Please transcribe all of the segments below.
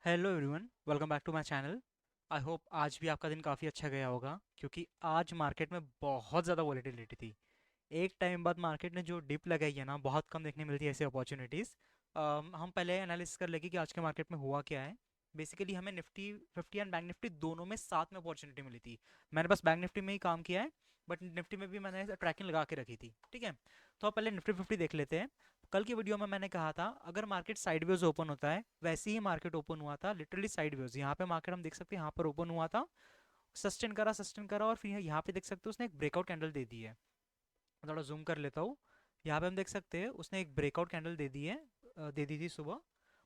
Hello everyone, welcome back to my channel. I hope आज भी आपका दिन काफ़ी अच्छा गया होगा क्योंकि आज मार्केट में बहुत ज़्यादा वॉलेटिलिटी थी। एक टाइम बाद मार्केट ने जो डिप लगाई है ना, बहुत कम देखने मिलती है ऐसी अपॉर्चुनिटीज़। हम पहले एनालिसिस कर लेंगे कि आज के मार्केट में हुआ क्या है। बेसिकली हमें निफ्टी 50 एंड बैंक निफ्टी दोनों में साथ में अपॉर्चुनिटी मिली थी। मैंने बस बैंक निफ्टी में ही काम किया है, बट निफ्टी में भी मैंने ट्रैकिंग लगा के रखी थी। ठीक है, तो अब पहले निफ्टी 50 देख लेते हैं। कल की वीडियो में मैंने कहा था अगर मार्केट साइडवेज ओपन होता है, वैसे ही मार्केट ओपन हुआ था, लिटरली साइडवेज। यहाँ पे मार्केट हम देख सकते हैं, यहाँ पर ओपन हुआ था, सस्टेन करा और फिर यहाँ पे देख सकते हो उसने एक ब्रेकआउट कैंडल दे दी है। थोड़ा जूम कर लेता हूँ। यहाँ पे हम देख सकते हैं उसने एक ब्रेकआउट कैंडल दे दी है, दे दी थी सुबह।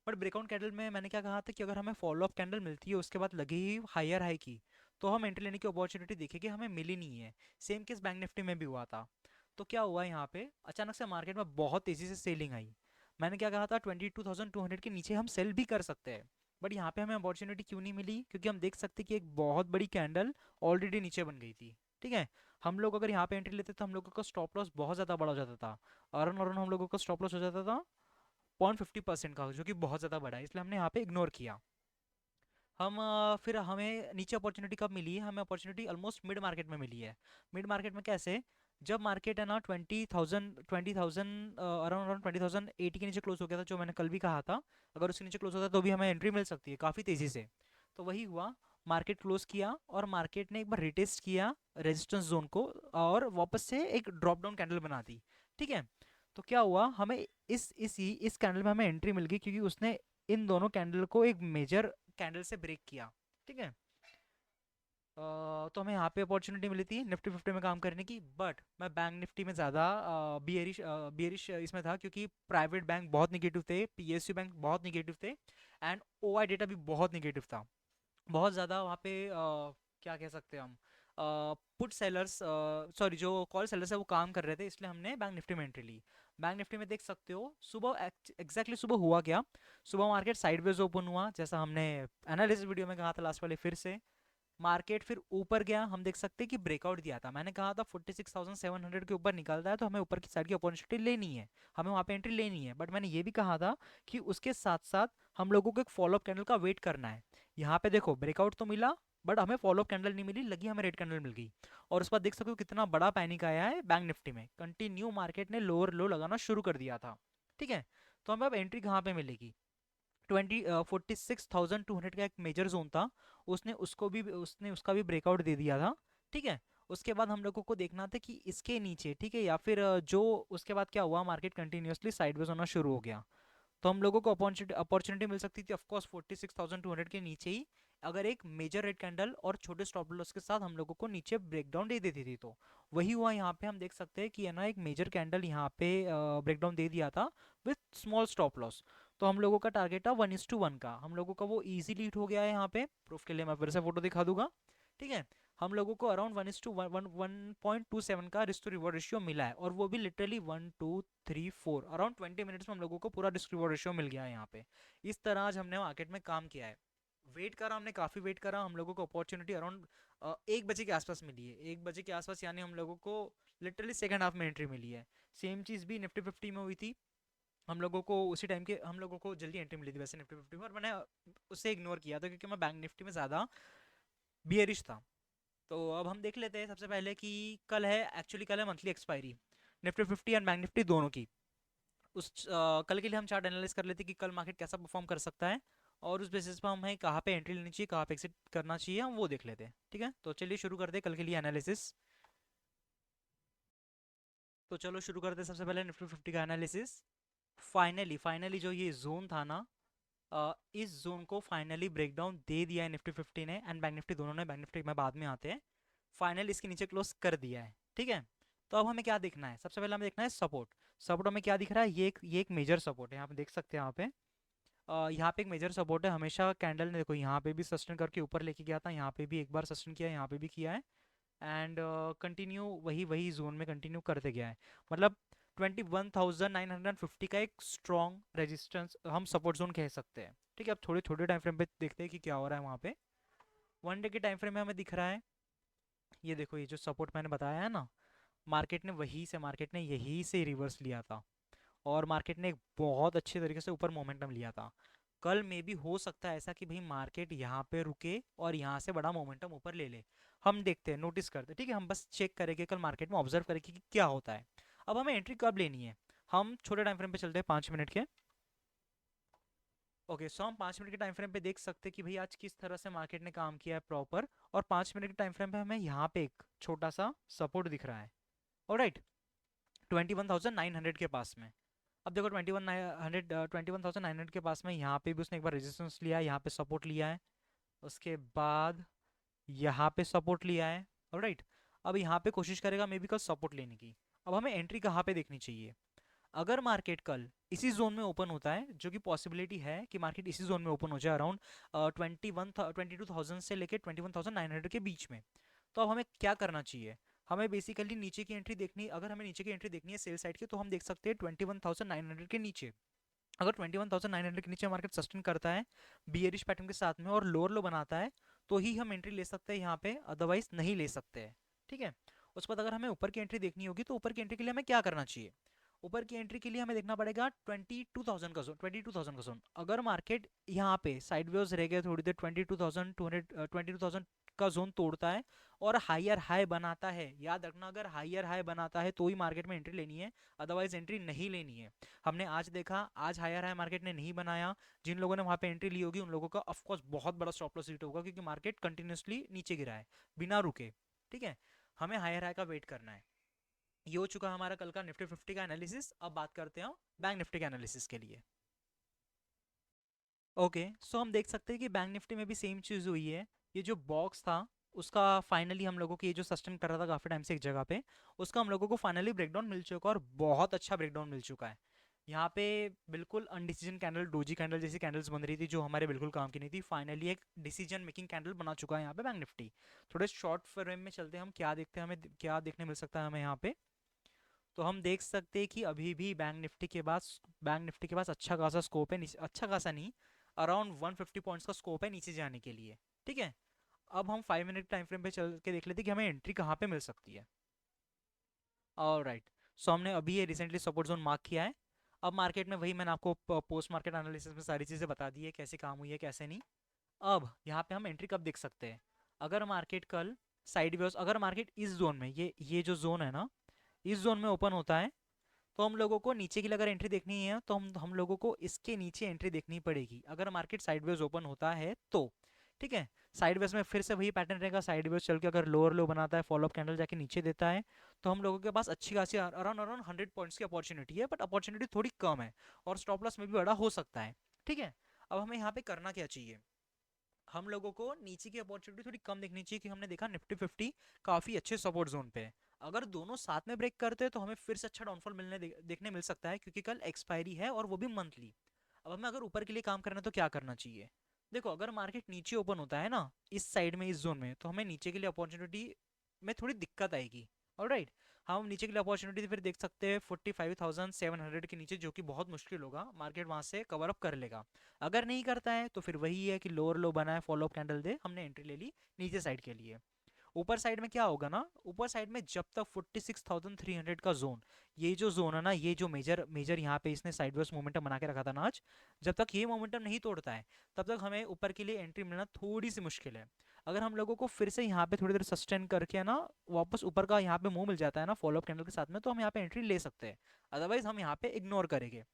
बट ब्रेकआउट कैंडल में मैंने क्या कहा था कि अगर हमें फॉलो अप कैंडल मिलती है उसके बाद लगी ही हायर हाई की, तो हम एंट्री लेने की अपॉर्चुनिटी देखेंगे, हमें मिली नहीं है। सेम केस बैंक निफ्टी में भी हुआ था। तो क्या हुआ, यहाँ पे अचानक से मार्केट में बहुत तेजी से सेलिंग आई। मैंने क्या कहा था, 22,200 के नीचे हम सेल भी कर सकते हैं। बट यहाँ पे हमें अपॉर्चुनिटी क्यों नहीं मिली? क्योंकि हम देख सकते कि एक बहुत बड़ी कैंडल ऑलरेडी नीचे बन गई थी। ठीक है, हम लोग अगर यहाँ पे एंट्री लेते तो हम लोगों का स्टॉप लॉस बहुत ज़्यादा बड़ा हो जाता था। और हम लोगों का स्टॉप लॉस हो जाता था 0.50% का, जो कि बहुत ज़्यादा बड़ा है, इसलिए हमने यहाँ पे इग्नोर किया। फिर हमें नीचे अपॉर्चुनिटी कब मिली है? हमें अपॉर्चुनिटी ऑलमोस्ट मिड मार्केट में मिली है। मिड मार्केट में कैसे? जब मार्केट है ना 20,000 अराउंड अराउंड 20,080 के नीचे क्लोज हो गया था, जो मैंने कल भी कहा था। अगर उसके नीचे क्लोज होता है तो भी हमें एंट्री मिल सकती है काफ़ी तेज़ी से। तो वही हुआ, मार्केट क्लोज किया और मार्केट ने एक बार रिटेस्ट किया रेजिस्टेंस जोन को, और वापस से एक ड्रॉप डाउन कैंडल बना दी। ठीक है, तो क्या हुआ, हमें इस कैंडल में हमें एंट्री मिल गई क्योंकि उसने इन दोनों कैंडल को एक मेजर कैंडल से ब्रेक किया। ठीक है, तो हमें यहाँ पे अपॉर्चुनिटी मिली थी निफ्टी 50 में काम करने की। बट मैं बैंक निफ्टी में ज़्यादा बियरिश इसमें था, क्योंकि प्राइवेट बैंक बहुत निगेटिव थे, पीएसयू बैंक बहुत निगेटिव थे, एंड ओआई डेटा भी बहुत निगेटिव था। बहुत ज़्यादा वहाँ पे क्या कह सकते हैं हम, पुट सेलर्स, सॉरी, जो कॉल सेलर्स है वो काम कर रहे थे, इसलिए हमने बैंक निफ्टी में एंट्री ली। बैंक निफ्टी में देख सकते हो सुबह एग्जैक्टली सुबह हुआ क्या। सुबह मार्केट साइडवेज ओपन हुआ, जैसा हमने एनालिसिस वीडियो में कहा था लास्ट वाले। फिर से मार्केट फिर ऊपर गया, हम देख सकते हैं कि ब्रेकआउट दिया था। मैंने कहा था 46,700 के ऊपर निकलता है तो हमें ऊपर की साइड की अपॉर्चुनिटी लेनी है, हमें वहाँ पे एंट्री लेनी है। बट मैंने ये भी कहा था कि उसके साथ साथ हम लोगों को एक फॉलोअप कैंडल का वेट करना है। यहाँ पे देखो ब्रेकआउट तो मिला, बट हमें फॉलोअप कैंडल नहीं मिली, लगी हमें रेड कैंडल मिल गई। और उसके बाद देख सकते हो कितना बड़ा पैनिक आया है बैंक निफ्टी में, कंटिन्यू मार्केट ने लोअर लो लगाना शुरू कर दिया था। ठीक है, तो हमें अब एंट्री कहाँ पे मिलेगी? 46,200 का एक मेजर जोन था, उसने उसका भी ब्रेकआउट दे दिया था। ठीक है, उसके बाद हम लोगों को देखना था कि इसके नीचे, ठीक है, या फिर जो उसके बाद क्या हुआ, मार्केट कंटिन्यूअसली साइडवेज होना शुरू हो गया। तो हम लोगों को अपॉर्चुनिटी मिल सकती थी ऑफकोर्स 46,200 के नीचे ही, अगर एक मेजर रेड कैंडल और छोटे स्टॉप लॉस के साथ हम लोगों को नीचे ब्रेकडाउन दे देती थी। तो वही हुआ, यहाँ पे हम देख सकते हैं कि है ना, एक मेजर कैंडल यहाँ पे ब्रेकडाउन दे दिया था विथ स्मॉल स्टॉप लॉस। तो हम लोगों का टारगेट था 1:1 का, हम लोगों का वो इजीली हिट हो गया है। यहाँ पे प्रूफ के लिए मैं फिर से फोटो दिखा दूंगा। ठीक है, हम लोगों को अराउंड 1:1.27 का रिस्क टू रिवॉर्ड रेशियो मिला है, और वो भी लिटरली 1 2 3 4 अराउंड 20 मिनट्स में हम लोगों को पूरा रिस्क रिवॉर्ड रेशियो मिल गया है यहाँ पे। इस तरह आज हमने मार्केट में काम किया है। वेट करा हमने, काफ़ी वेट करा, हम लोगों को अपॉर्चुनिटी अराउंड 1 बजे के आसपास मिली है। 1 बजे के आसपास यानी हम लोगों को लिटरली सेकंड हाफ में एंट्री मिली है। सेम चीज़ भी निफ्टी 50 में हुई थी, हम लोगों को उसी टाइम के हम लोगों को जल्दी एंट्री मिली थी वैसे निफ्टी 50 में, और मैंने उससे इग्नोर किया था क्योंकि मैं बैंक निफ्टी में ज़्यादा बियरिश था। तो अब हम देख लेते हैं सबसे पहले कि कल है monthly expiry Nifty 50 and bank Nifty दोनों की। कल के लिए हम चार्ट एनालाइज कर लेते हैं कि कल मार्केट कैसा परफॉर्म कर सकता है, और उस बेसिस पर हमें कहाँ पे एंट्री लेनी चाहिए, कहाँ पे एक्सिट करना चाहिए, हम वो देख लेते हैं। ठीक है, तो चलिए शुरू करते हैं कल के लिए एनालिसिस। तो चलो शुरू करते हैं सबसे पहले निफ्टी 50 का एनालिसिस। फाइनली फाइनली जो ये जोन था ना, इस जोन को फाइनली ब्रेकडाउन दे दिया है निफ्टी 50 ने एंड बैंक निफ्टी दोनों ने। बैंक निफ्टी में बाद में आते हैं। फाइनली इसके नीचे क्लोज कर दिया है। ठीक है, तो अब हमें क्या देखना है? सबसे पहले हमें देखना है सपोर्ट। सपोर्ट हमें क्या दिख रहा है? ये एक मेजर सपोर्ट है, यहाँ पे देख सकते हैं। यहाँ पे एक मेजर सपोर्ट है। हमेशा कैंडल ने देखो यहाँ पे भी सस्टेन करके ऊपर लेके गया था, यहाँ पे भी एक बार सस्टेन किया, यहाँ पे भी किया है, एंड कंटिन्यू वही वही जोन में कंटिन्यू करते गया है। मतलब 21,950 का एक स्ट्रॉन्ग रेजिस्टेंस हम सपोर्ट जोन कह सकते हैं। ठीक है, अब थोड़े छोटे टाइम फ्रेम पे देखते हैं कि क्या हो रहा है वहाँ पे। 1 डे के टाइम फ्रेम में हमें दिख रहा है, ये देखो, ये जो सपोर्ट मैंने बताया है ना, मार्केट ने यही से रिवर्स लिया था, और मार्केट ने एक बहुत अच्छे तरीके से ऊपर मोमेंटम लिया था। कल में भी हो सकता है ऐसा कि भाई मार्केट यहाँ पे रुके और यहाँ से बड़ा मोमेंटम ऊपर ले ले। हम देखते हैं, नोटिस करते हैं, ठीक है, हम बस चेक करेंगे कल मार्केट में, ऑब्जर्व करेंगे कि क्या होता है। अब हमें एंट्री कब लेनी है, हम छोटे टाइम फ्रेम पे चलते हैं, 5 मिनट के। ओके, सो हम 5 मिनट के टाइम फ्रेम पे देख सकते हैं कि भाई आज किस तरह से मार्केट ने काम किया है प्रॉपर। और 5 मिनट के टाइम फ्रेम पे हमें यहाँ पे एक छोटा सा सपोर्ट दिख रहा है, ऑलराइट, 21,900 के पास में। अब देखो 21,900 के पास में यहाँ पे भी उसने एक बार रेजिस्टेंस लिया है, यहाँ पे सपोर्ट लिया है, उसके बाद यहाँ पे सपोर्ट लिया है, ऑलराइट। अब यहाँ पे कोशिश करेगा मे बी कल सपोर्ट लेने की। अब हमें एंट्री कहाँ पे देखनी चाहिए, अगर मार्केट कल इसी जोन में ओपन होता है, जो कि पॉसिबिलिटी है कि मार्केट इसी जोन में ओपन हो जाए अराउंड 22,000 से लेके 21,900 के बीच में, तो अब हमें क्या करना चाहिए, हमें बेसिकली नीचे की एंट्री देखनी, अगर हमें नीचे की एंट्री देखनी है सेल साइड की, तो हम देख सकते हैं 21,900 के नीचे। अगर 21,900 के नीचे मार्केट सस्टेन करता है बियरिश पैटर्न के साथ में और लोअर लो बनाता है, तो ही हम एंट्री ले सकते हैं यहाँ पे, अदरवाइज नहीं ले सकते हैं, ठीक है। उसके बाद अगर हमें ऊपर की एंट्री देखनी होगी, तो ऊपर की एंट्री के लिए हमें क्या करना चाहिए, ऊपर की एंट्री के लिए हमें देखना पड़ेगा 22,000 का जोन, 22,000 का जोन। अगर मार्केट यहाँ पे साइडवेज रह गया थोड़ी देर, 22,200 का जोन तोड़ता है और हायर हाई बनाता है, याद रखना अगर हायर हाई बनाता है तो ही मार्केट में एंट्री लेनी है, अदरवाइज एंट्री नहीं लेनी है। हमने आज देखा, आज हायर हाई मार्केट ने नहीं बनाया, जिन लोगों ने वहां पे एंट्री ली होगी उन लोगों का ऑफकोर्स बहुत बड़ा स्टॉप लॉस हिट होगा, क्योंकि मार्केट कंटिन्यूसली नीचे गिरा है बिना रुके, ठीक है। हमें हायर हाई का वेट करना है। ये हो चुका हमारा कल का निफ्टी 50 का एनालिसिस। अब बात करते हैं बैंक निफ्टी के एनालिसिस के लिए। ओके, सो हम देख सकते हैं कि बैंक निफ्टी में भी सेम चीज़ हुई है। ये जो बॉक्स था उसका फाइनली हम लोगों को, ये जो सस्टेन कर रहा था काफ़ी टाइम से एक जगह पे, उसका हम लोगों को फाइनली ब्रेकडाउन मिल चुका है और बहुत अच्छा ब्रेकडाउन मिल चुका है। यहाँ पे बिल्कुल अनडिसीजन कैंडल, डोजी कैंडल जैसी कैंडल्स बन रही थी जो हमारे बिल्कुल काम की नहीं थी, फाइनली एक डिसीजन मेकिंग कैंडल बना चुका है यहाँ पे बैंक निफ्टी। थोड़े शॉर्ट फ्रेम में चलते हैं, हम क्या देखते हैं, हमें क्या देखने मिल सकता है हमें यहाँ पे। तो हम देख सकते हैं कि अभी भी बैंक निफ्टी के पास अच्छा खासा स्कोप है, अच्छा खासा नहीं, अराउंड 150 पॉइंट्स का स्कोप है नीचे जाने के लिए, ठीक है। अब हम 5 मिनट टाइम फ्रेम पे चल के देख लेते हैं कि हमें एंट्री कहाँ पे मिल सकती है। ऑलराइट, सो हमने अभी ये रिसेंटली सपोर्ट जोन मार्क किया है। अब मार्केट में वही मैंने आपको पोस्ट मार्केट एनालिसिस में सारी चीज़ें बता दी है, कैसे काम हुई है कैसे नहीं। अब यहाँ पे हम एंट्री कब देख सकते हैं, अगर मार्केट कल साइडवेज, अगर मार्केट इस जोन में, ये जो जोन है ना, इस जोन में ओपन होता है, तो हम लोगों को नीचे की अगर एंट्री देखनी है तो हम लोगों को इसके नीचे एंट्री देखनी पड़ेगी, अगर मार्केट साइडवेज ओपन होता है तो, ठीक है। साइडवेज में फिर से वही पैटर्न रहेगा, साइडवेज चल के अगर लोअर लो बनाता है, फॉलोअप कैंडल जाके नीचे देता है, तो हम लोगों के पास अच्छी खासी अराउंड अराउंड 100 पॉइंट्स की अपॉर्चुनिटी है, बट अपॉर्चुनिटी थोड़ी कम है और स्टॉप लॉस में भी बड़ा हो सकता है, ठीक है। अब हमें यहाँ पे करना क्या चाहिए, हम लोगों को नीचे की अपॉर्चुनिटी थोड़ी कम देखनी चाहिए, कि हमने देखा निफ्टी 50 काफी अच्छे सपोर्ट जोन पे है, अगर दोनों साथ में ब्रेक करते हैं तो हमें फिर से अच्छा डाउनफॉल देखने मिल सकता है, क्योंकि कल एक्सपायरी है और वो भी मंथली। अब हमें अगर ऊपर के लिए काम करना है तो क्या करना चाहिए, देखो अगर मार्केट नीचे ओपन होता है ना इस साइड में, इस जोन में, तो हमें नीचे के लिए अपॉर्चुनिटी में थोड़ी दिक्कत आएगी, ऑलराइट। हम नीचे के लिए अपॉर्चुनिटी फिर देख सकते हैं 45,700 के नीचे, जो कि बहुत मुश्किल होगा, मार्केट वहां से कवर अप कर लेगा। अगर नहीं करता है तो फिर वही है कि लोअर लो बना है, फॉलोअप कैंडल दे, हमने एंट्री ले ली नीचे साइड के लिए। ऊपर साइड में क्या होगा ना, ऊपर साइड में जब तक 46,300 का जोन, ये जो जोन है ना, ये जो मेजर मेजर यहाँ पे इसने साइडवेज मोमेंटम बना के रखा था ना आज, जब तक ये मोमेंटम नहीं तोड़ता है तब तक हमें ऊपर के लिए एंट्री मिलना थोड़ी सी मुश्किल है। अगर हम लोगों को फिर से यहाँ पे थोड़ी देर सस्टेन करके ना वापस ऊपर का यहाँ पे मुंह मिल जाता है ना फॉलोअप कैंडल के साथ में, तो हम यहाँ पे एंट्री ले सकते हैं, अदरवाइज हम यहाँ पे इग्नोर करेंगे।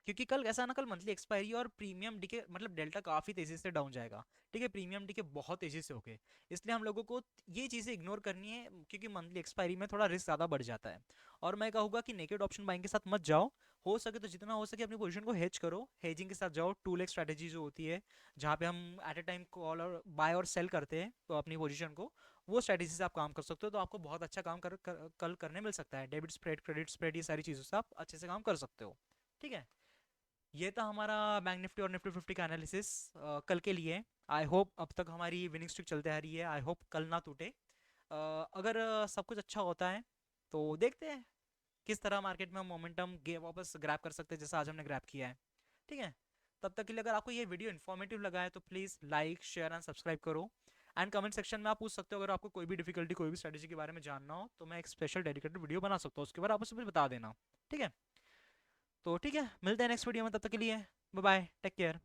क्योंकि कल ऐसा ना, कल मंथली एक्सपायरी और प्रीमियम डीके मतलब डेल्टा काफी तेजी से डाउन जाएगा, ठीक है, प्रीमियम डीके बहुत तेजी से होके, इसलिए हम लोगों को ये चीजें इग्नोर करनी है, क्योंकि मंथली एक्सपायरी में थोड़ा रिस्क ज्यादा बढ़ जाता है। और मैं कहूँगा कि नेकेड ऑप्शन बाइंग के साथ मत जाओ, हो सके तो जितना हो सके अपनी पोजीशन को हेज करो, हेजिंग के साथ जाओ, टू लेग स्ट्रेटेजी जो होती है, जहाँ पे हम एट ए टाइम कॉल और बाय और सेल करते हैं तो अपनी पोजीशन को, वो स्ट्रेटेजी से आप काम कर सकते हो, तो आपको बहुत अच्छा काम कल करने मिल सकता है, डेबिट स्प्रेड, क्रेडिट स्प्रेड, ये सारी चीज़ों से आप अच्छे से काम कर सकते हो, ठीक है। ये था हमारा बैंक निफ्टी और निफ्टी 50 का एनालिसिस कल के लिए। आई होप अब तक हमारी विनिंग स्ट्रिक चलते आ रही है, आई होप कल ना टूटे। अगर सब कुछ अच्छा होता है तो देखते हैं किस तरह मार्केट में हम मोमेंटम वापस ग्रैब कर सकते हैं, जैसा आज हमने ग्रैब किया है, ठीक है। तब तक के लिए अगर आपको ये वीडियो इन्फॉर्मेटिव लगा है तो please like share and subscribe करो। एंड कमेंट सेक्शन में आप पूछ सकते हो, अगर आपको कोई भी डिफिकल्टी, कोई भी स्ट्रेटेजी के बारे में जानना हो तो मैं एक स्पेशल डेडिकेटेड वीडियो बना सकता हूँ, उसके बाद आप मुझे बता देना, ठीक है। तो ठीक है, मिलते हैं नेक्स्ट वीडियो में, तब तक के लिए बाय बाय, टेक केयर।